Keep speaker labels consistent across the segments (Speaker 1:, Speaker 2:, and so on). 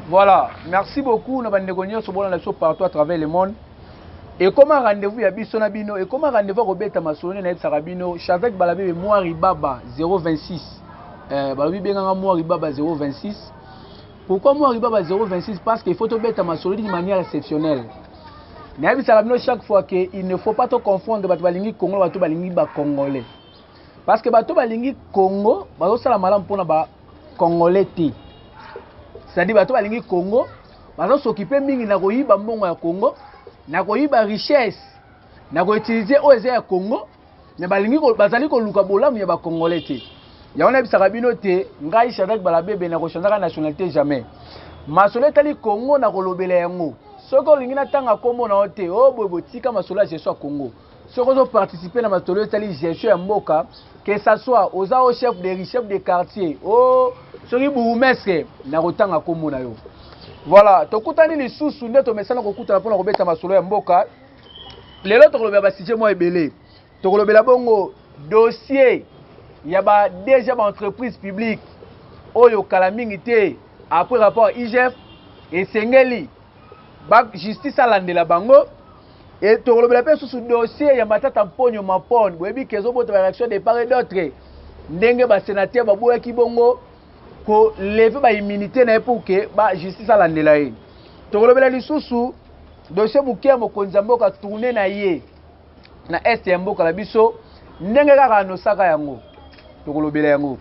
Speaker 1: Voilà, merci beaucoup. Nous avons partout à travers le monde. Et comme un rendez-vous, il y a Bissonabino. Et comme un rendez-vous, Roberta Massoni, Net Sarabino, Chavek Balabé, Moari Baba 026. Balabi Benga Moari Baba 026. Pourquoi Moari Baba 026? Parce qu'il faut te mettre Massoni de manière exceptionnelle. Nabi Sarabino, chaque fois qu'il ne faut pas te confondre Balingi Congo, Balingi Congolais. Parce que Balingi Congo, Salamala pour Congolais. C'est-à-dire bato balingi Congo, bazo s'occuper mingi na koyiba mbongo ya Congo, na koyiba richesse, na ko utiliser OZ ya Congo, na balingi ko bazali ko luka bolamu ya ba Congolais te. Ya ona bisaka bino te, ngai Shadrack Balabebe na ko changer nationalité jamais. Masolo tali Congo na ko lobela yango. Soko lingi na tanga kombo na ote, oh bobo tika masolo ya gestion Congo. Soko zo participer na masolo tali gestion ya mboka, que ça soit aux chefs de quartier, oh soki bourgmestre na kotanga kombo na yo. Voilà, tokutani lisusu nde tomesana kokutana mpona kobeta masolo ya mboka. Lelo tokolobela ba sujet mo ebele. Tokolobela bongo dossier ya ba déjà ba entreprise publique oyo kala mingi te après rapport IGF et Sengeli ba justice alandela bango. Et tokolobela pe sous dossier ya matata mponyo mapone boyebi kezo boto ba réaction de part et d'autre ndenge ba sénateur ba boya ki bongo ko lever ba immunité na pour que ba justice alandela ye. Tokolobela lisusu dossier mukia mokonzi mboka tourner na ye na est ya mboka la biso ndenge kaka no saka yango. Tokolobela yango.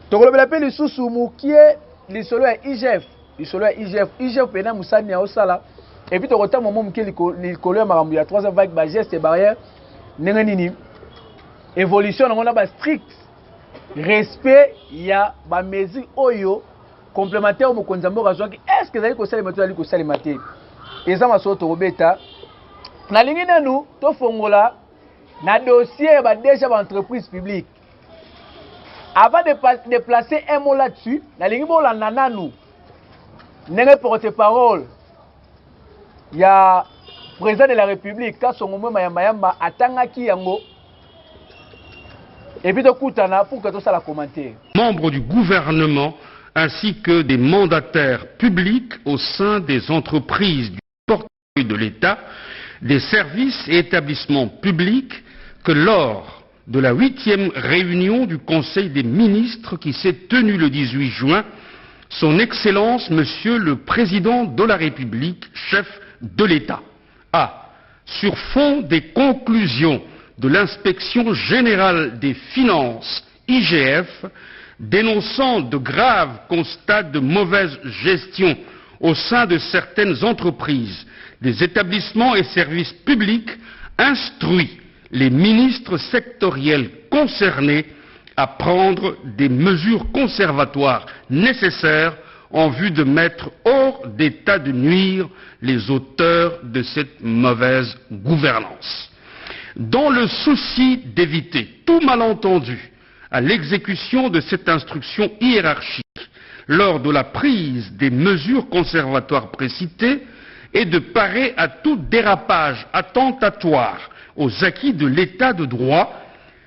Speaker 1: Tokolobela pe lisusu mukie lisolo ya IGF, lisolo ya IGF pena musani ya osala. Et puis tu as un moment où il y a 3 vagues de gestes et barrières. Évolution, on a un strict respect. Il y a des mesures complémentaires au Konzambo. Est-ce que vous allez faire les matières? Et ça, je vais Robeta. Na ligne de nous, tu fongola, na dossier déjà d'entreprise publique. Avant de placer un mot là-dessus, na ligne de nana nous, n'est porte-parole. Il y a le président de la République, Kassongo Mayamba, Atangaki Yango. Et puis, pour que tout ça la commenter.
Speaker 2: Membres du gouvernement ainsi que des mandataires publics au sein des entreprises du portefeuille de l'État, des services et établissements publics que lors de la 8e réunion du Conseil des ministres qui s'est tenue le 18 juin, Son Excellence, Monsieur le Président de la République, chef de l'État, a, sur fond des conclusions de l'inspection générale des finances, IGF, dénonçant de graves constats de mauvaise gestion au sein de certaines entreprises, des établissements et services publics, instruit les ministres sectoriels concernés à prendre des mesures conservatoires nécessaires en vue de mettre hors d'état de nuire les auteurs de cette mauvaise gouvernance. Dans le souci d'éviter tout malentendu à l'exécution de cette instruction hiérarchique lors de la prise des mesures conservatoires précitées et de parer à tout dérapage attentatoire aux acquis de l'état de droit,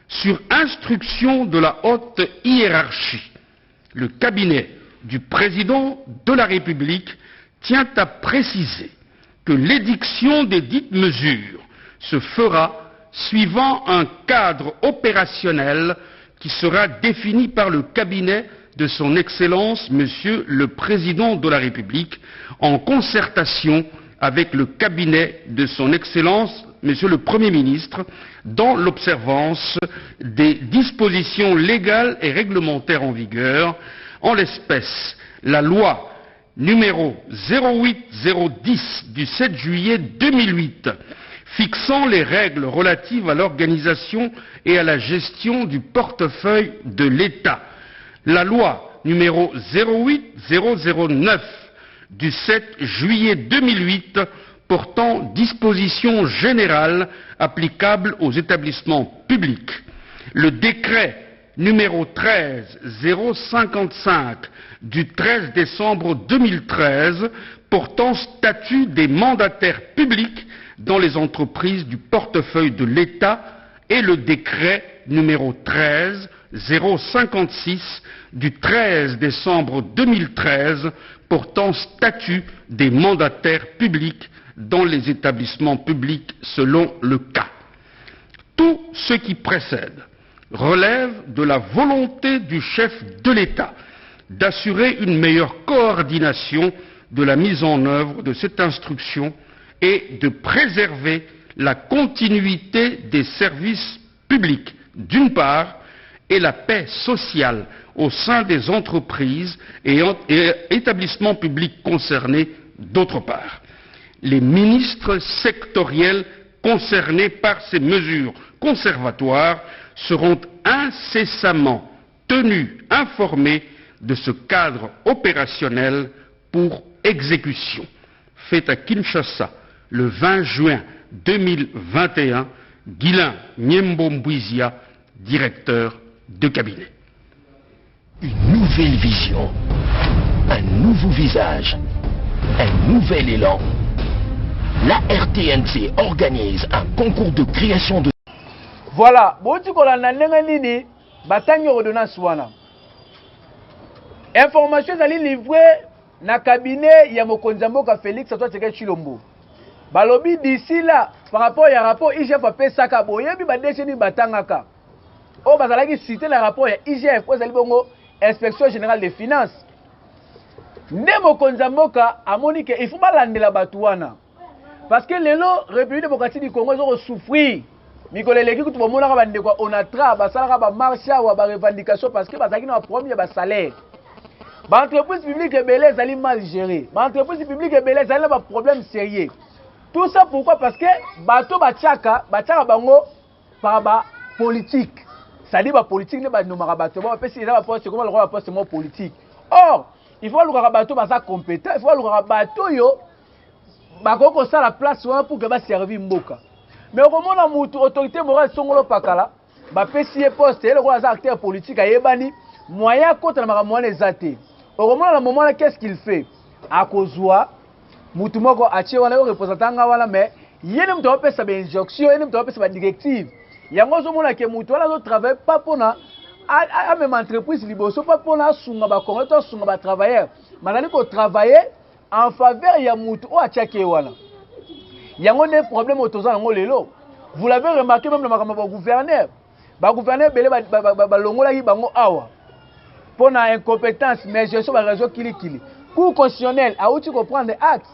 Speaker 2: sur instruction de la haute hiérarchie, le cabinet du président de la République tient à préciser que l'édiction des dites mesures se fera suivant un cadre opérationnel qui sera défini par le cabinet de son Excellence, Monsieur le Président de la République, en concertation avec le cabinet de son Excellence, Monsieur le Premier ministre, dans l'observance des dispositions légales et réglementaires en vigueur, en l'espèce la loi numéro 08010 du 7 juillet 2008, fixant les règles relatives à l'organisation et à la gestion du portefeuille de l'État, la loi numéro 08009 du 7 juillet 2008 portant dispositions générales applicables aux établissements publics, le décret numéro 13055 du 13 décembre 2013 portant statut des mandataires publics dans les entreprises du portefeuille de l'État et le décret numéro 13 056 du 13 décembre 2013 portant statut des mandataires publics dans les établissements publics selon le cas. Tout ce qui précède relève de la volonté du chef de l'État d'assurer une meilleure coordination de la mise en œuvre de cette instruction et de préserver la continuité des services publics, d'une part, et la paix sociale au sein des entreprises et établissements publics concernés, d'autre part. Les ministres sectoriels concernés par ces mesures conservatoires seront incessamment tenus informés de ce cadre opérationnel pour exécution. Fait à Kinshasa le 20 juin 2021, Guilain Nyembo-Mbouizia, directeur de cabinet.
Speaker 3: Une nouvelle vision, un nouveau visage, un nouvel élan. La RTNC organise un concours de création de...
Speaker 1: Voilà, information zali livré na cabinet ya mokonzi mboka Félix Antoine Tshisekedi Tshilombo. Balobi d'ici là par rapport ya rapport IGF apesaka boyebi ba décennie batangaka. O bazalaki cité le rapport ya IGF ezali bongo inspection générale des finances. Nde mokonzi mboka amoni ke il faut balandela batuana. Parce que lelo République démocratique du Congo zo souffrir. Mikolo leki kutu bomona ka bande kwa onatra basala ba marche wa ba revendication parce que bazaki na problème ya salaire. L'entreprise publique est belle, elle est mal gérée. L'entreprise publique est belle, elle a un problème sérieux. Tout ça pourquoi? Parce que bateau bachaka bango par ba politique. Ça dit ba politique ne ba nomara bateau. Ba pesi eza ba poste comment le roi poste mo politique. Or, il faut le bateau ba sa compétent, il faut le bateau yo ba koko ça la place pour que ba servir mboka. Mais au moment la mutu autorité morale songolo pakala, ba pesi poste le roi acteur politique ayebani moyen contre la moyen ezate. Au moment là, qu'est-ce qu'il fait? À Kozwa, Moutumoko Ache, on a un représentant, mais il y a une injonction, il y a une directive. Il y a un que Moutoua ne travaille pas pour la même entreprise, pas pour la travailleur. Mais il faut travailler en faveur de Moutoua Ache. Il y a un problème au Tozan. Vous l'avez remarqué même dans le gouverneur. Le gouverneur, il a pour la incompétence, mais je suis dans la région Kili. Cour constitutionnel, à où tu comprends des actes,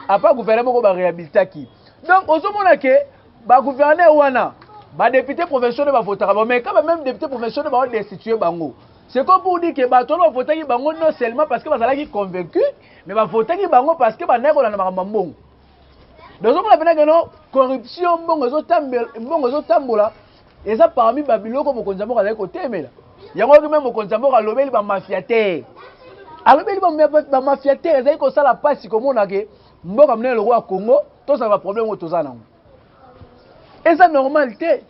Speaker 1: à part le gouvernement qui va réhabiliter qui. Donc, au moment où le gouverneur wana, le député professionnel va voter, mais quand même le député professionnel va destituer bango. C'est comme pour dire que bato va voter bango non seulement parce que bazala qui convaincu, mais va voter bango parce que baneko na mambongo. Donc, on a besoin de corruption, bongo tambola, et ça parmi Babylone comme konzamo ka côté mais là. Il y a même au Konzambo à l'obéli par mafiaté. À l'obéli par mafiaté, ils ont ça la passe comme on a que moi comme le roi Congo, tout ça va problème au Tozana. Et ça normalité.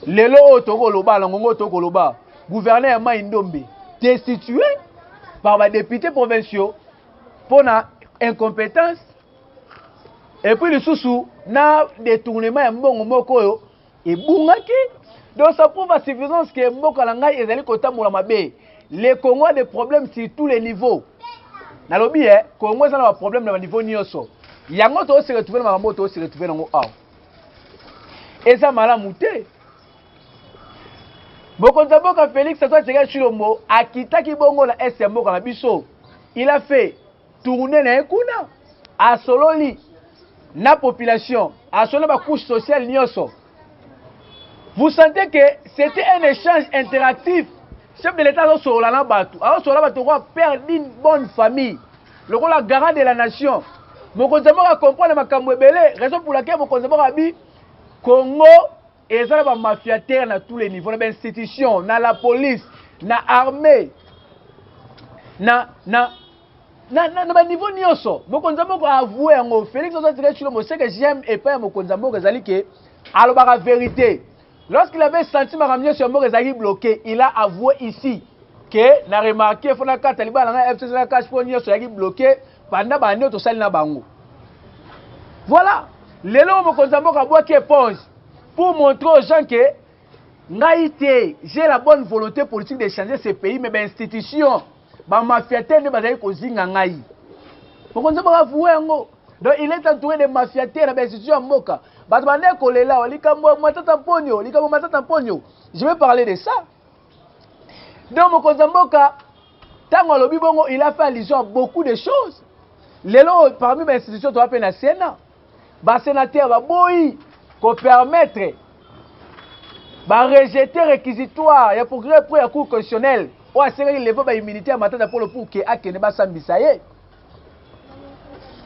Speaker 1: Les lots Togoloba, l'angongo Togoloba, gouverneur Maïndombe, destitué par les députés provinciaux pour la incompétence. Et puis le sous-sous, na détournement un bon moko et bungaki. Donc ça prouve à suffisance que Mbokalanga est allé côté Moulamabe. Les Congolais ont des problèmes sur tous les niveaux. Dans le bien, les Congolais ont des problèmes au niveau nioso. Il y a un autre qui se retrouve dans la moto, se retrouve dans le haut. Et ça m'a mouté. Bokonzaboka Félix Antoine Tshisekedi Tshilombo a quitté Kibongo la SMO dans la biso. Il a fait tourner na ekuna à Sololi na population, à Sololi la couche sociale nioso. Vous sentez que c'était un échange interactif. Le chef de l'État a sur la Batou. Alors sur la Batou, on perd une bonne famille. Le rôle la garant de la nation. Mon conseiller a compris le Makambouébélé. Raison pour laquelle mon conseiller a dit Congo et ça va mafiater à tous les niveaux. Dans l'institution, dans la police, dans l'armée, dans le niveau nioso. Mon conseiller a avoué à Félix Antoine Tshisekedi Tshilombo ce que j'aime et pas mon conseiller que alors la vérité. Lorsqu'il avait senti Maramia sur Moro bloqué, il a avoué ici que n'a remarqué qu'il faut que Taliban a FCC la cache pour soit bloqué pendant l'année tout ça na bango. Voilà, les lois me consambo ka bois qui éponge pour montrer aux gens que Ngaïté, j'ai la bonne volonté politique de changer ce pays, mais ben institution, ba mafiaté ne bazali ko zinga ngai. Pourquoi ça va vous ngo? Donc il est entouré de mafiaté na institution mboka. Ba bande kolela, likambo matata ponyo, likambo matata ponyo. Je vais parler de ça. Donc mon mboka, tango lobi bongo, il a fait allusion à beaucoup de choses. Lelo parmi les institutions to appelle na Sénat. Ba sénateur ba boyi ko permettre ba rejeter réquisitoire ya progrès pour la cour constitutionnelle ou a serrer lever ba immunité à matata pour que akene ba sambisa ye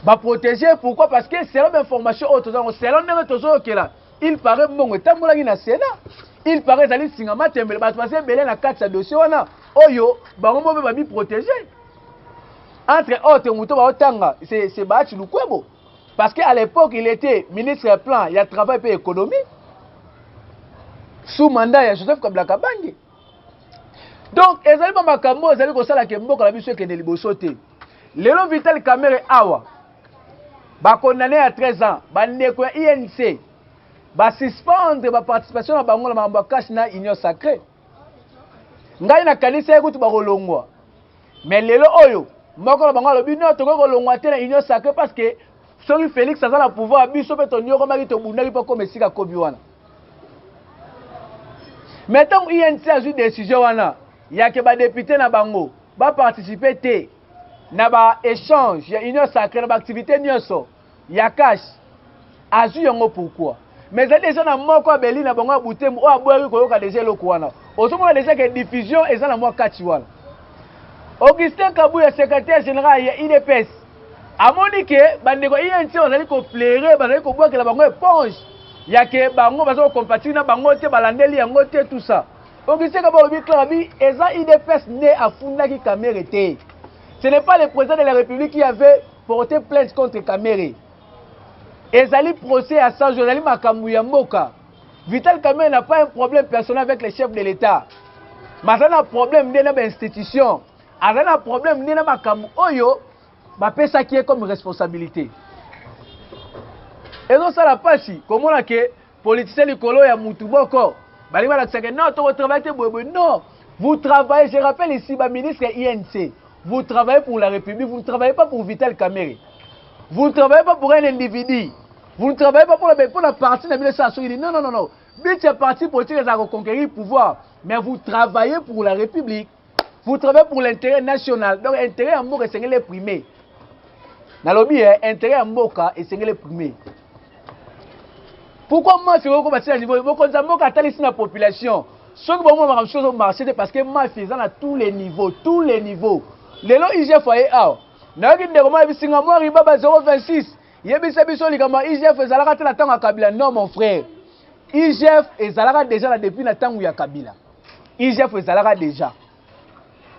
Speaker 1: ba protéger. Pourquoi? Parce que selon l'information auto selon ndenge tozo kela il paraît mbongo tambolaki na Sénat, il paraît zali singama tembele ba passer belé na kati ya dossier wana oyo bango mo ba mi protéger entre autres muto ba otanga c'est Bachi Lukwebo parce qu'à l'époque il était ministre du plan, il y a travail et économie sous mandat ya Joseph Kabila Kabange. Donc ezali ba makambo ezali ko sala ke mboka la biso ke ne liboso te. Lelo Vital Kamerhe awa ba condamné à 13 ans, ba ndeko ya INC ba suspendre ba participation na bango na mambo cash na union sacrée. Ngai na kanisa ekutu ba kolongwa. Mais lelo oyo moko na bango lobi no to ko kolongwa te na union sacrée parce que soki Félix aza na pouvoir biso pe to nyoko maki to bundaki pa comme sika kobi wana. Maintenant, il y a une décision, il y a que les députés na bango va participer na ba échange, il y a une sacrée activité il y a cash. Azu yango pourquoi? Mais ça déjà na moko abeli na bango butembo o aboyi ko yoka déjà loko wana. Ozomo déjà que diffusion eza na mwa kati wana. Augustin Kabuya secrétaire général ya IDPS. Amoni ke bandeko INC ozali ko plaire, bazali ko boka la bango éponge. Yake bango bazo compatible na bango te balandeli yango te tout ça. Augustin Kabalobi Klabi eza IDPS né à Fundaki Kamerhe te. Ce n'est pas le président de la République qui avait porté plainte contre Kamerhe. Ezali procès à San Josali Makambu ya Mboka. Vital Kamerhe n'a pas un problème personnel avec les chefs de l'État. Mais ça a un problème dans l'institution. Ça a un problème dans Makambu Oyo, ba pesa qui est comme responsabilité. Et donc ça la passe, comment on a que politicien Likolo ya Moutuboko, non, vous travaillez, je rappelle ici, le ministre INC, vous travaillez pour la République, vous ne travaillez pas pour Vital Kamerhe. Vous ne travaillez pas pour un individu. Vous ne travaillez pas pour la partie de la non, non, non, non. But c'est parti politique à reconquérir le pouvoir. Mais vous travaillez pour la République. Vous travaillez pour l'intérêt national. Donc l'intérêt en Mboka est le premier. Dans le lobby, l'intérêt en Mboka est le premier. Pourquoi moi je veux bâtir à niveau la population? Ce que moi je veux marcher parce que moi je à tous les niveaux, tous les niveaux. Les lois IGF foyer A. Na ki ndeko ma bisinga moi ribaba 026. Yebisa biso likama IGF ezalaka te na tango ya Kabila. Non mon frère. IGF ezalaka déjà là depuis na tango ya Kabila. IGF ezalaka déjà.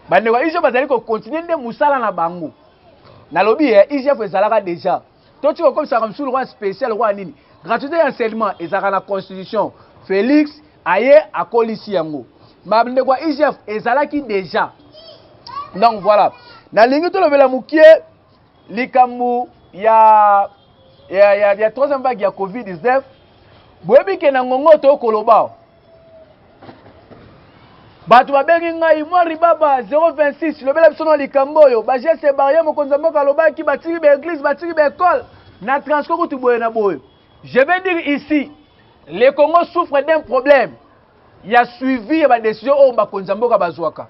Speaker 1: Bandeko IGF bazali ko continuer de musala na bango. Na lobby IGF ezalaka déjà. Toi tu comme ça comme sur le roi spécial roi nini. Gratuité d'enseignement et ça la constitution. Félix aye à kolisi yango. Mabende kwa IGF ezalaki déjà. Donc voilà. Na lingi to lobela mukie likambu ya troisième vague ya COVID-19. Boyebi ke na ngongo to koloba. Batu babengi ngai moi ribaba 026 lobela biso na likambo yo. Ba geste barrière mokonza mboka lobaki batiri be église batiri be école na transport kutu boye na boye. Je vais dire ici, le Congo souffre d'un problème. Il y a suivi la décision au Bakonzamboka Bazouaka.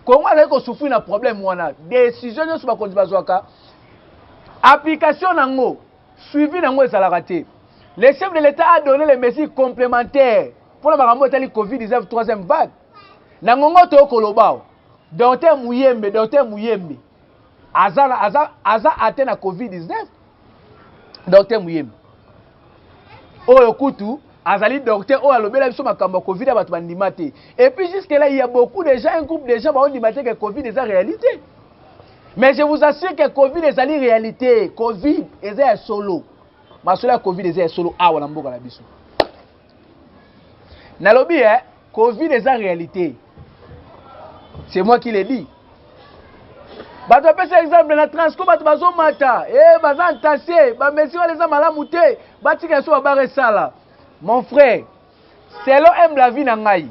Speaker 1: Congo a souffert d'un problème. Décision sur Bakonzamboka Bazouaka. Application nango, suivi nango et salaraté. Le chef de l'État a donné les mesures complémentaires pour la maramotali COVID-19 troisième vague. Nangongo to kolobao. Docteur Mouyembe. Aza atteint la COVID-19. Docteur Mouyembe. Oyo kutu azali docteur o alobela biso makambo Covid ya batu bandimate. Et puis jusque là il y a beaucoup de gens, un groupe de gens ba ondimate que Covid est en réalité. Mais je vous assure que Covid est en réalité. Covid est un solo. Masolo Covid est un solo awa na mboka na biso. Na lobi Covid est en réalité. C'est moi qui l'ai dit. Bato apesa exemple na transco bato bazo mata baza entassé ba mesure les malamu te batika so ba resala. Mon frère, selon aime la vie na ngai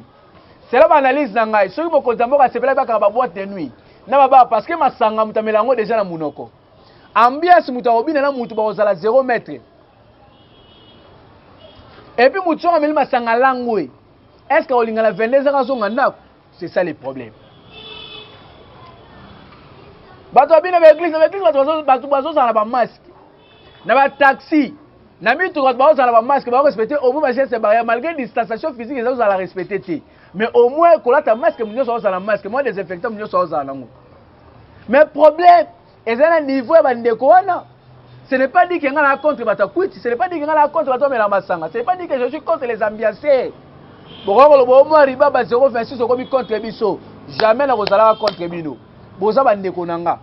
Speaker 1: selon analyse na ngai soki mokonzi mboka sepela baka ba boîte de nuit na baba parce que masanga mutamela ngo déjà na munoko ambiance mutu obina na mutu ba ozala 0 mètre et puis mutu ameli masanga langwe est-ce que olinga la 22 heures zonga ndako c'est ça le problème bato abina ba église bato bazo na ba masque na ba taxi na mitu quand bazo na ba masque ba respecter au moins geste barrière malgré distanciation physique ils la respecter mais au moins kolata masque munyo so na masque moi désinfectant munyo so na ngo mais problème est à un niveau ba ndeko wana ce n'est pas dit que ngala contre batakwiti ce n'est pas dit que ngala contre bato mela masanga ce n'est pas dit que je suis contre les ambiancés bokoko lo bo moi riba ba 026 okomi contre biso jamais na kozala contre bino boza ba ndeko nanga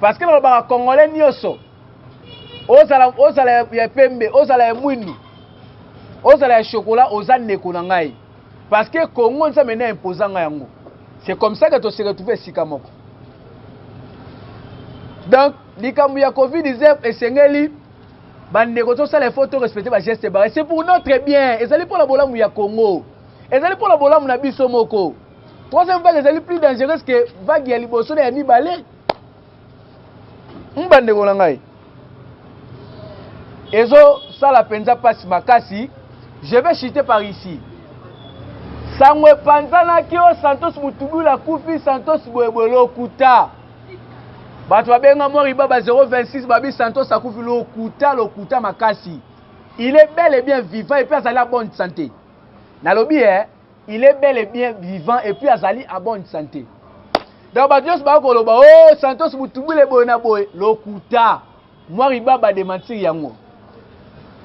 Speaker 1: parce que le ba congolais nyoso osala ya pembe osala ya mwindu osala ya chocolat oza ndeko nangai parce que Congo nsa mena imposanga yango c'est comme ça que to se retrouver sika moko donc likambu ya covid-19 esengeli bandeko to sala faut respecter ba geste barrière c'est pour notre bien ezali pour la bolamu ya Congo ezali pour la bolamu na biso moko troisième vague ezali plus dangereuse que vague ya liboso ya mibale mbandeko na ngai ezo sala penza passe makasi je vais chuter par ici sangwe panzana kio Santos Mutubula kufi Santos Boebolo kuta bato babenga mori baba 026 babi Santos akufi lokuta makasi il est bel et bien vivant et puis azali à bonne santé nalobi il est bel et bien vivant et puis azali à bonne santé donc badios ba ko loba oh Santos Mutubula boyena boy lokuta mori baba de mentir yango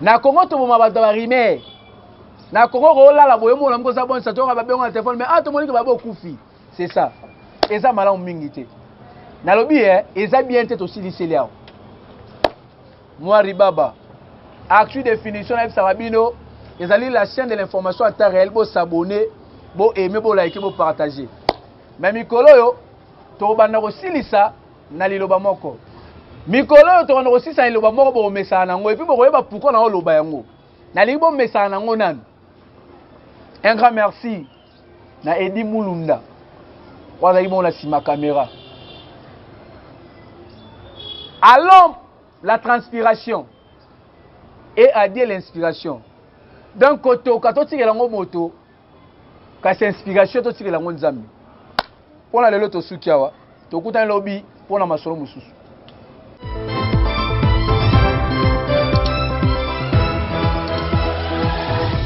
Speaker 1: na Congo to boma bato ba rimer na Congo ko la boye mo la mkoza bonne santé on ba benga téléphone mais to moni ko ba kufi c'est ça eza malamu mingi te nalobi eza bien tete aussi liseliao moi ribaba actu définition na sababino ezali la chaîne de l'information à temps réel bo s'abonner bo aimer bo liker bo partager mais mikolo yo to bana ko silisa na liloba moko mikolo yo to bana ko silisa liloba moko bo mesa na ngo et puis bo koyeba pourquoi na loba yango na libo mesa na ngo nan un grand merci na Edi Mulunda kwa zaimo na sima caméra. Allons la transpiration et à dire l'inspiration. Donc quand on tire la moto, quand c'est inspiration, on tire la nzambi. Pour la lelo to sukiawa, to kuta lobby pour la masolo mususu.